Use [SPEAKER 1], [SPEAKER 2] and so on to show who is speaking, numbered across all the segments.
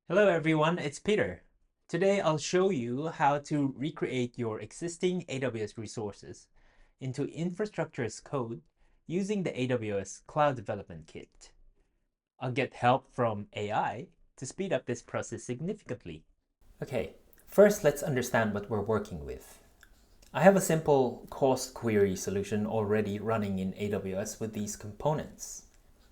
[SPEAKER 1] Hello everyone, it's Peter. Today I'll show you how to recreate your existing AWS resources into infrastructure as code using the AWS Cloud Development Kit. I'll get help from AI to speed up this process significantly. Okay, first let's understand what we're working with. I have a simple cost query solution already running in AWS with these components.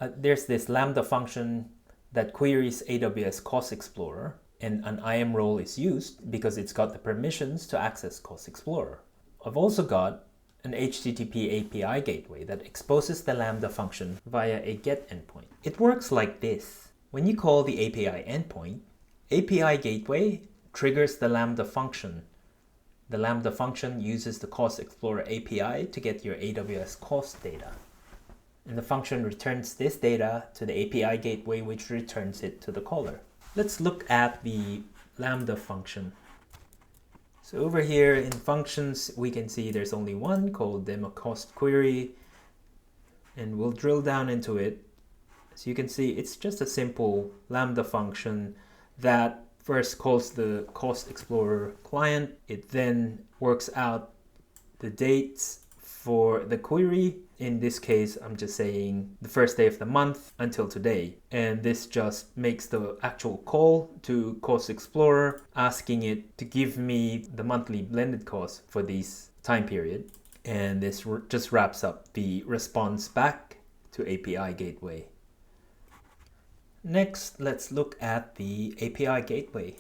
[SPEAKER 1] There's this Lambda function that queries AWS Cost Explorer, and an IAM role is used because it's got the permissions to access Cost Explorer. I've also got an HTTP API gateway that exposes the Lambda function via a GET endpoint. It works like this. When you call the API endpoint, API gateway triggers the Lambda function. The Lambda function uses the Cost Explorer API to get your AWS cost data. And the function returns this data to the API gateway, which returns it to the caller. Let's look at the Lambda function. So over here in functions, we can see there's only one called demo cost query, and we'll drill down into it. So you can see it's just a simple Lambda function that first calls the Cost Explorer client. It then works out the dates for the query. In this case, I'm just saying the first day of the month until today. And this just makes the actual call to Cost Explorer, asking it to give me the monthly blended cost for this time period. And this just wraps up the response back to API gateway. Next, let's look at the API gateway.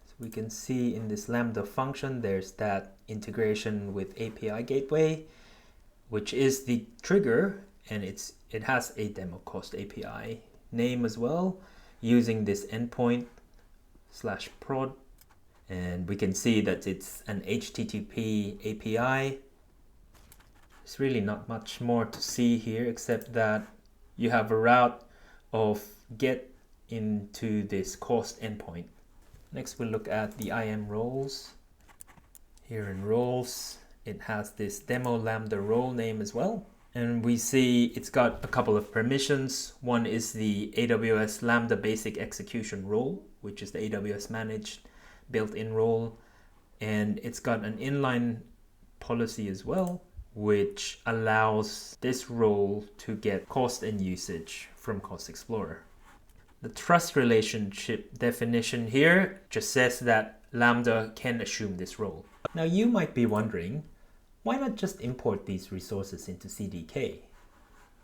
[SPEAKER 1] So we can see in this Lambda function, there's that integration with API gateway, which is the trigger, and it has a demo cost API name as well, using this endpoint /prod. And we can see that it's an HTTP API. There's really not much more to see here, except that you have a route of get into this cost endpoint. Next, we'll look at the IAM roles. Here in roles, it has this demo Lambda role name as well. And we see it's got a couple of permissions. One is the AWS Lambda basic execution role, which is the AWS managed built-in role. And it's got an inline policy as well, which allows this role to get cost and usage from Cost Explorer. The trust relationship definition here just says that Lambda can assume this role. Now you might be wondering, why not just import these resources into CDK?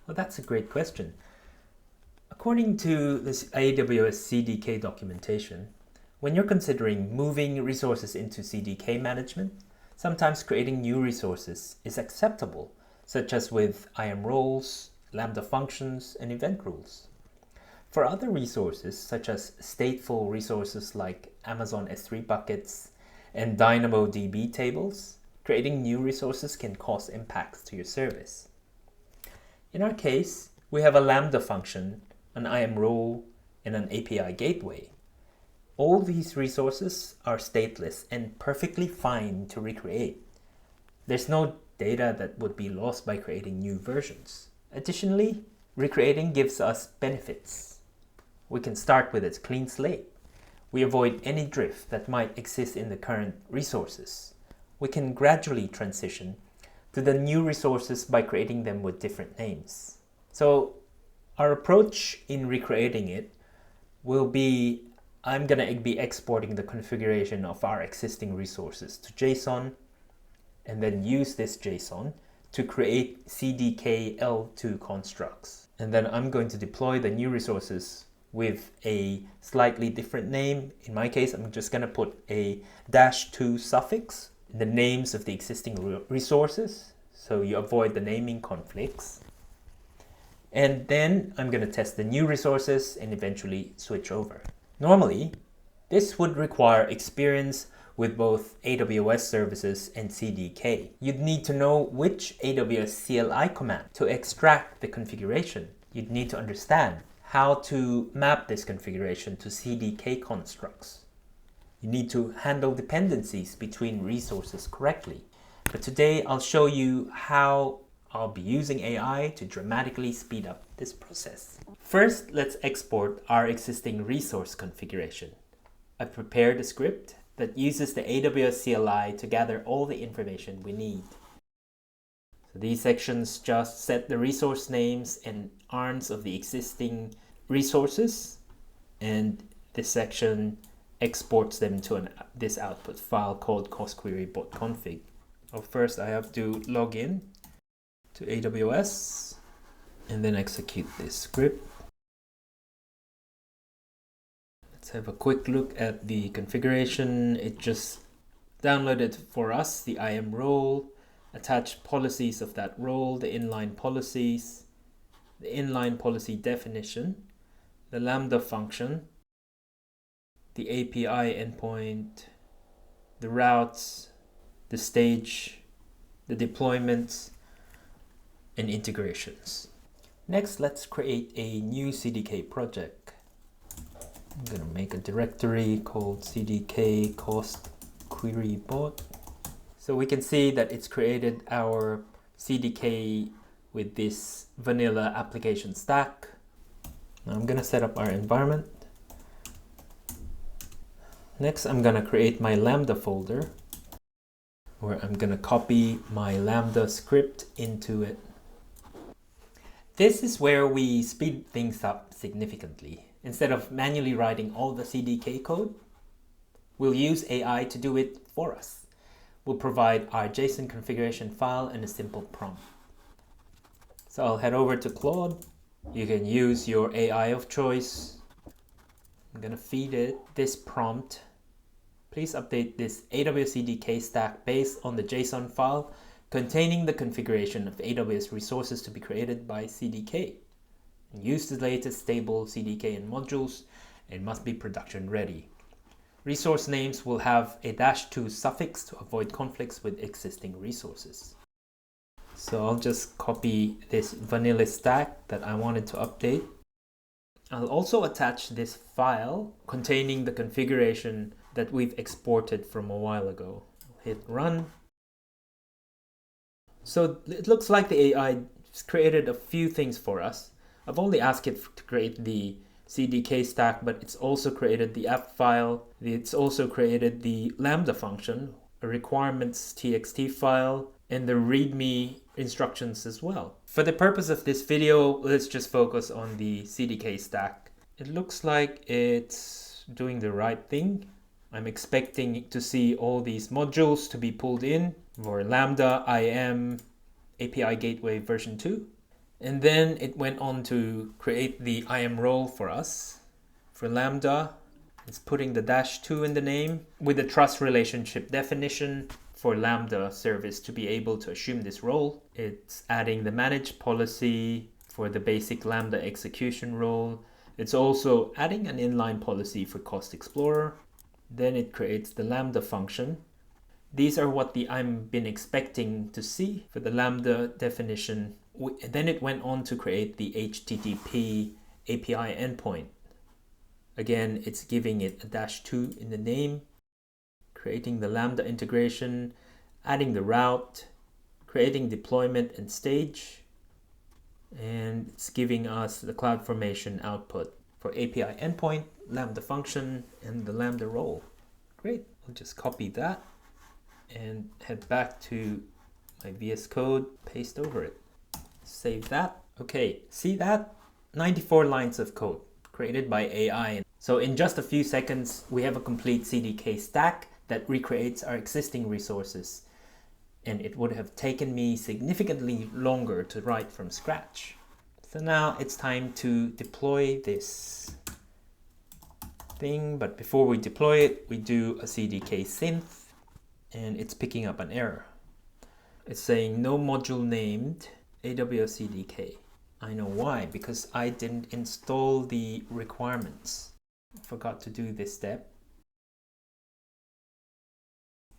[SPEAKER 1] Well, that's a great question. According to this AWS CDK documentation, when you're considering moving resources into CDK management, sometimes creating new resources is acceptable, such as with IAM roles, Lambda functions, and event rules. For other resources, such as stateful resources like Amazon S3 buckets and DynamoDB tables, creating new resources can cause impacts to your service. In our case, we have a Lambda function, an IAM role, and an API gateway. All these resources are stateless and perfectly fine to recreate. There's no data that would be lost by creating new versions. Additionally, recreating gives us benefits. We can start with a clean slate. We avoid any drift that might exist in the current resources. We can gradually transition to the new resources by creating them with different names. So our approach in recreating it will be, I'm going to be exporting the configuration of our existing resources to JSON, and then use this JSON to create CDK L2 constructs. And then I'm going to deploy the new resources with a slightly different name. In my case, I'm just going to put a -2 suffix in the names of the existing resources, so you avoid the naming conflicts. And then I'm going to test the new resources and eventually switch over. Normally, this would require experience with both AWS services and CDK. You'd need to know which AWS CLI command to extract the configuration. You'd need to understand how to map this configuration to CDK constructs. You need to handle dependencies between resources correctly. But today I'll show you how I'll be using AI to dramatically speed up this process. First, let's export our existing resource configuration. I've prepared a script that uses the AWS CLI to gather all the information we need. So these sections just set the resource names and arms of the existing resources, and this section exports them to this output file called costquery.config. So first I have to log in to AWS and then execute this script. Let's have a quick look at the configuration. It just downloaded for us the IAM role, attached policies of that role, the inline policies, the inline policy definition, the Lambda function, the API endpoint, the routes, the stage, the deployments, and integrations. Next, let's create a new CDK project. I'm going to make a directory called CDK cost query bot. So we can see that it's created our CDK with this vanilla application stack. Now I'm going to set up our environment. Next, I'm going to create my Lambda folder where I'm going to copy my Lambda script into it. This is where we speed things up significantly. Instead of manually writing all the CDK code, we'll use AI to do it for us. We'll provide our JSON configuration file and a simple prompt. So I'll head over to Claude. You can use your AI of choice. I'm going to feed it this prompt. Please update this AWS CDK stack based on the JSON file containing the configuration of AWS resources to be created by CDK. Use the latest stable CDK and modules. It must be production ready. Resource names will have a -2 suffix to avoid conflicts with existing resources. So I'll just copy this vanilla stack that I wanted to update. I'll also attach this file containing the configuration that we've exported from a while ago. Hit run. So it looks like the AI has created a few things for us. I've only asked it to create the CDK stack, but it's also created the app file. It's also created the Lambda function, a requirements txt file, and the README instructions as well. For the purpose of this video, let's just focus on the CDK stack. It looks like it's doing the right thing. I'm expecting to see all these modules to be pulled in for Lambda, IAM, API Gateway version 2. And then it went on to create the IAM role for us. For Lambda, it's putting the -2 in the name with a trust relationship definition for Lambda service to be able to assume this role. It's adding the manage policy for the basic Lambda execution role. It's also adding an inline policy for Cost Explorer. Then it creates the Lambda function. These are what I've been expecting to see for the Lambda definition. Then it went on to create the HTTP API endpoint. Again, it's giving it a -2 in the name, creating the Lambda integration, adding the route, creating deployment and stage, and it's giving us the CloudFormation output for API endpoint, Lambda function, and the Lambda role. Great, I'll just copy that and head back to my VS Code, paste over it. Save that. Okay, see that? 94 lines of code created by AI. So in just a few seconds, we have a complete CDK stack that recreates our existing resources. And it would have taken me significantly longer to write from scratch. So now it's time to deploy this thing. But before we deploy it, we do a CDK synth, and it's picking up an error. It's saying no module named AWS CDK. I know why, because I didn't install the requirements. I forgot to do this step.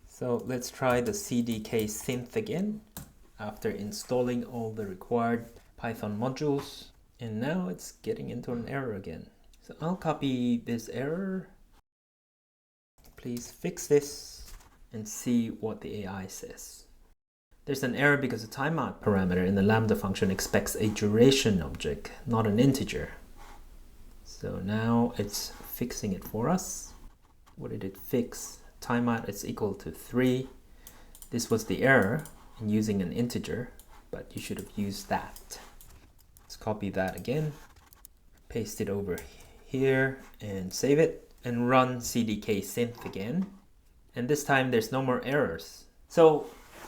[SPEAKER 1] So let's try the CDK synth again after installing all the required Python modules. And now it's getting into an error again. So I'll copy this error. Please fix this and see what the AI says. There's an error because the timeout parameter in the Lambda function expects a duration object, not an integer. So now it's fixing it for us. What did it fix? Timeout is equal to 3. This was the error in using an integer, but you should have used that. Let's copy that again, paste it over here and save it, and run CDK synth again. And this time there's no more errors. So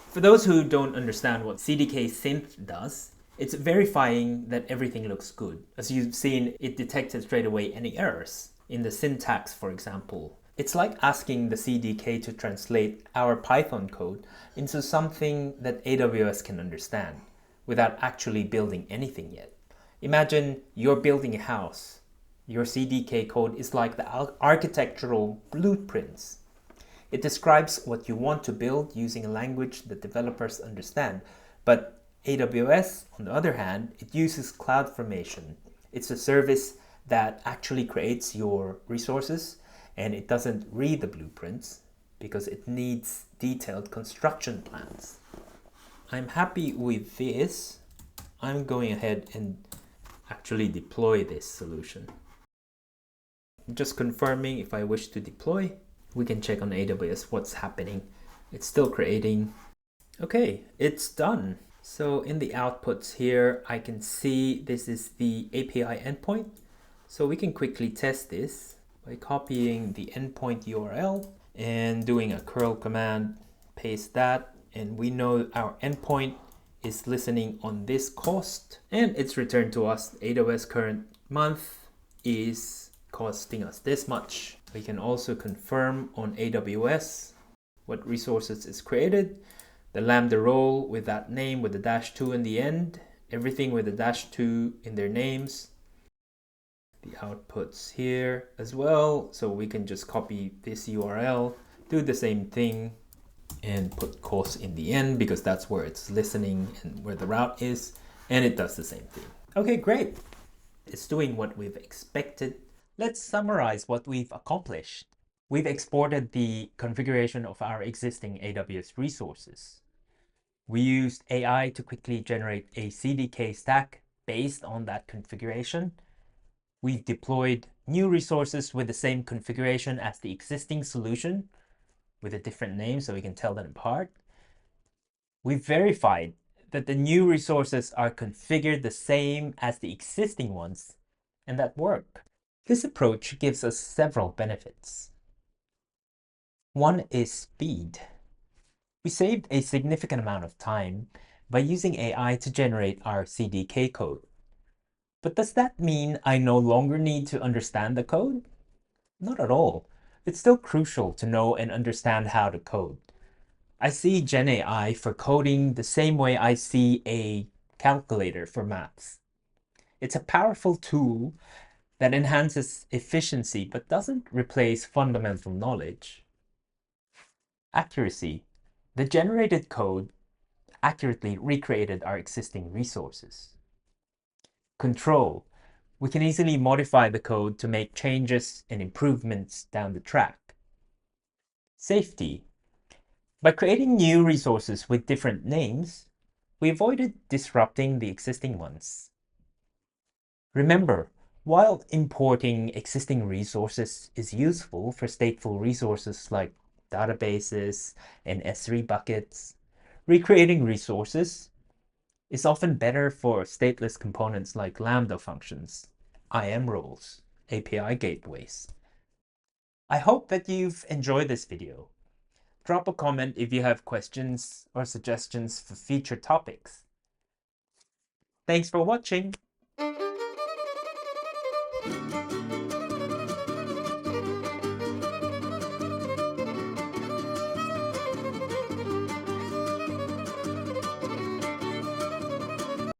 [SPEAKER 1] for those who don't understand what CDK synth does, it's verifying that everything looks good. As you've seen, it detected straight away any errors in the syntax, for example. It's like asking the CDK to translate our Python code into something that AWS can understand without actually building anything yet. Imagine you're building a house. Your CDK code is like the architectural blueprints. It describes what you want to build using a language that developers understand. But AWS, on the other hand, it uses CloudFormation. It's a service that actually creates your resources, and it doesn't read the blueprints because it needs detailed construction plans. I'm happy with this. I'm going ahead and actually deploy this solution. Just confirming if I wish to deploy. We can check on AWS what's happening. It's still creating. Okay, it's done. So in the outputs here, I can see this is the API endpoint. So we can quickly test this by copying the endpoint URL and doing a curl command, paste that, and we know our endpoint is listening on this cost, and it's returned to us AWS current month is costing us this much. We can also confirm on AWS what resources is created, the Lambda role with that name with the -2 in the end, everything with the -2 in their names. The outputs here as well, so we can just copy this URL, do the same thing, and put cost in the end because that's where it's listening and where the route is, and it does the same thing. Okay, great. It's doing what we've expected. Let's summarize what we've accomplished. We've exported the configuration of our existing AWS resources. We used AI to quickly generate a CDK stack based on that configuration. We've deployed new resources with the same configuration as the existing solution with a different name so we can tell them apart. We've verified that the new resources are configured the same as the existing ones and that work. This approach gives us several benefits. One is speed. We saved a significant amount of time by using AI to generate our CDK code. But does that mean I no longer need to understand the code? Not at all. It's still crucial to know and understand how to code. I see Gen AI for coding the same way I see a calculator for maths. It's a powerful tool that enhances efficiency but doesn't replace fundamental knowledge. Accuracy. The generated code accurately recreated our existing resources. Control. We can easily modify the code to make changes and improvements down the track. Safety. By creating new resources with different names, we avoided disrupting the existing ones. Remember, while importing existing resources is useful for stateful resources like databases and S3 buckets, recreating resources is often better for stateless components like Lambda functions, IAM roles, API gateways. I hope that you've enjoyed this video. Drop a comment if you have questions or suggestions for future topics. Thanks for watching!